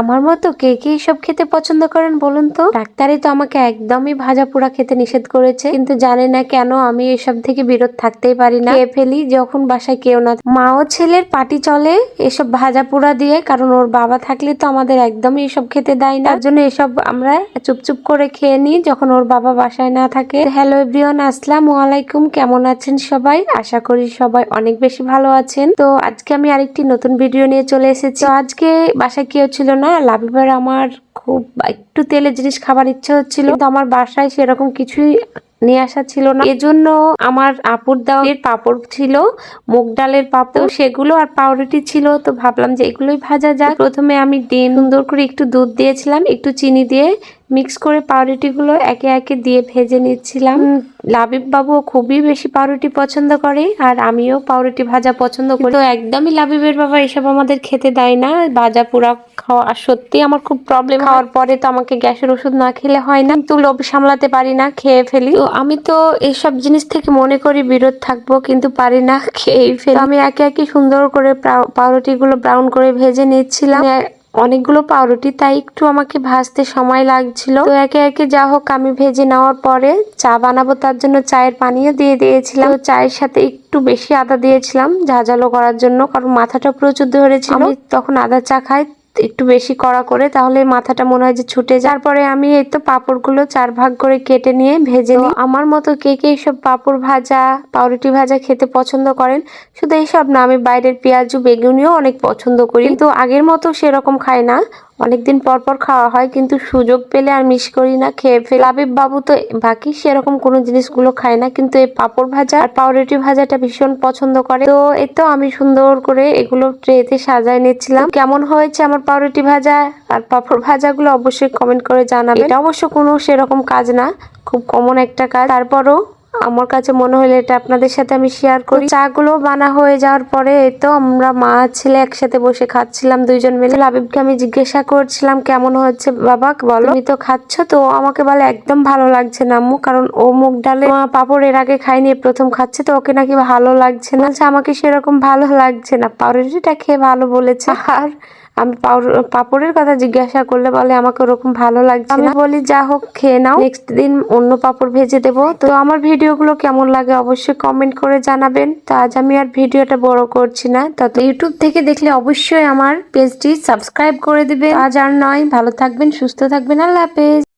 আমার মতো কে কে এসব খেতে পছন্দ করেন বলুন তো? ডাক্তারই তো আমাকে একদমই ভাজা পোড়া খেতে নিষেধ করেছে, কিন্তু জানি না কেন আমি এসব থেকে বিরত থাকতেই পারি না। খেয়ে ফেলি যখন বাসায় কেউ না। মা ও ছেলের পাটি চলে এসব ভাজা পোড়া দিয়ে, কারণ ওর বাবা থাকলে তো আমাদের একদমই এসব খেতে দেয় না। তার জন্য এসব আমরা চুপচুপ করে খেয়ে নিই যখন ওর বাবা বাসায় না থাকে। হ্যালো এভরিওয়ান, আসসালামু আলাইকুম। কেমন আছেন সবাই? আশা করি সবাই অনেক বেশি ভালো আছেন। তো আজকে আমি আরেকটি নতুন ভিডিও নিয়ে চলে এসেছি। তো আজকে বাসায় কেউ ছিল না, লাবিবার আমার খুব একটু তেলের জিনিস খাবার ইচ্ছে হচ্ছিল, কিন্তু আমার বাসায় সেরকম কিছুই নিয়ে আসা ছিল না। এজন্য আমার আপুর দেওয়ার পাপড় ছিল, মুগ ডালের পাপড়, সেগুলো আর পাউরুটি ছিল। তো ভাবলাম যে এগুলোই ভাজা যাক। প্রথমে আমি ডিম সুন্দর করে একটু দুধ দিয়েছিলাম, একটু চিনি দিয়ে মিক্স করে পাউরুটি গুলো একে একে দিয়ে ভেজে নিচ্ছিলাম। লাবিব বাবু খুবই বেশি পাউরুটি পছন্দ করে, আর আমিও পাউরুটি ভাজা পছন্দ করি। তো একদমই লাবিবের বাবা এসব আমাদের খেতে দেয় না, ভাজা পোড়া খাওয়া। আর সত্যি আমার খুব প্রবলেম, খাওয়ার পরে তো আমাকে গ্যাসের ওষুধ না খেলে হয় না, কিন্তু লোভ সামলাতে পারি না, খেয়ে ফেলি। তো আমি তো এইসব জিনিস থেকে মনে করি বিরত থাকবো, কিন্তু পারি না, খেয়েই ফেলি। আমি একে একে সুন্দর করে পাউরুটি গুলো ব্রাউন করে ভেজে নিচ্ছিলাম। অনেকগুলো পাউরুটি, তাই একটু আমাকে ভাজতে সময় লাগছিল। তো একে একে যা হোক আমি ভেজে নেওয়ার পরে চা বানাবো, তার জন্য চায়ের পানিও দিয়ে দিয়েছিলাম। তো চায়ের সাথে একটু বেশি আদা দিয়েছিলাম ঝাঁঝালো করার জন্য, কারণ মাথাটা প্রচুর ধরেছিল। আমি তখন আদা চা খাই একটু বেশি কড়া করে, তাহলে মাথাটা মনে হয় যে ছুটে যায়। তারপরে আমি এই তো পাঁপড়গুলো 4 ভাগ করে কেটে নিয়ে ভেজে নিই। আমার মতো কে কে এইসব পাঁপড় ভাজা পাউরুটি ভাজা খেতে পছন্দ করেন? শুধু এইসব না, আমি বাইরের পেঁয়াজু বেগুনিও অনেক পছন্দ করি, কিন্তু আগের মতো সেরকম খাই না। অনেকদিন পর পর খাওয়া হয়, কিন্তু সুযোগ পেলে আর মিস করি না, খেয়ে ফেলি। লাবিব বাবু তো বাকি সেরকম কোনো জিনিসগুলো খায় না, কিন্তু এই পাঁপড় ভাজা আর পাউরুটি ভাজাটা ভীষণ পছন্দ করে। তো এই তো আমি সুন্দর করে এগুলো ট্রেতে সাজায় নিচ্ছিলাম। কেমন হয়েছে আমার পাউরুটি ভাজা আর পাঁপড় ভাজাগুলো অবশ্যই কমেন্ট করে জানাবেন। এটা অবশ্য কোনো সেরকম কাজ না, খুব কমন একটা কাজ, তারপরও আমার কাছে মনে হলো এটা আপনাদের সাথে আমি শেয়ার করি। চা গুলো বানা হয়ে যাওয়ার পরে এই তো আমরা মা ছেলে একসাথে বসে খাচ্ছিলাম দুইজন মিলে। লাবিবকে আমি জিজ্ঞাসা করছিলাম কেমন হচ্ছে বাবা, বলো তুমি তো খাচ্ছ। তো আমাকে বলে একদম ভালো লাগছে না আম্মু, কারণ ও মুগ ডালে পাপড় এর আগে খাইনি, প্রথম খাচ্ছে, তো ওকে নাকি ভালো লাগছে না। আমাকে সেরকম ভালো লাগছে না, পাউরুটিটা খেয়ে ভালো বলেছে। আর আমি পাপড়ের কথা জিজ্ঞাসা করলে বলে আমাকে ওরকম ভালো লাগছে না। আমি বলি যা হোক খেয়ে নাও, নেক্সট দিন অন্য পাপড় ভেজে দেবো। তো আমার ভিডিওগুলো কেমন লাগে অবশ্যই কমেন্ট করে জানাবেন। তো আজ আমি আর ভিডিওটা বড় করছি না, তত ইউটিউব থেকে দেখলে অবশ্যই আমার পেজটি সাবস্ক্রাইব করে দিবেন। আজ আর নয়, ভালো থাকবেন, সুস্থ থাকবেন, আল্লাহ হাফেজ।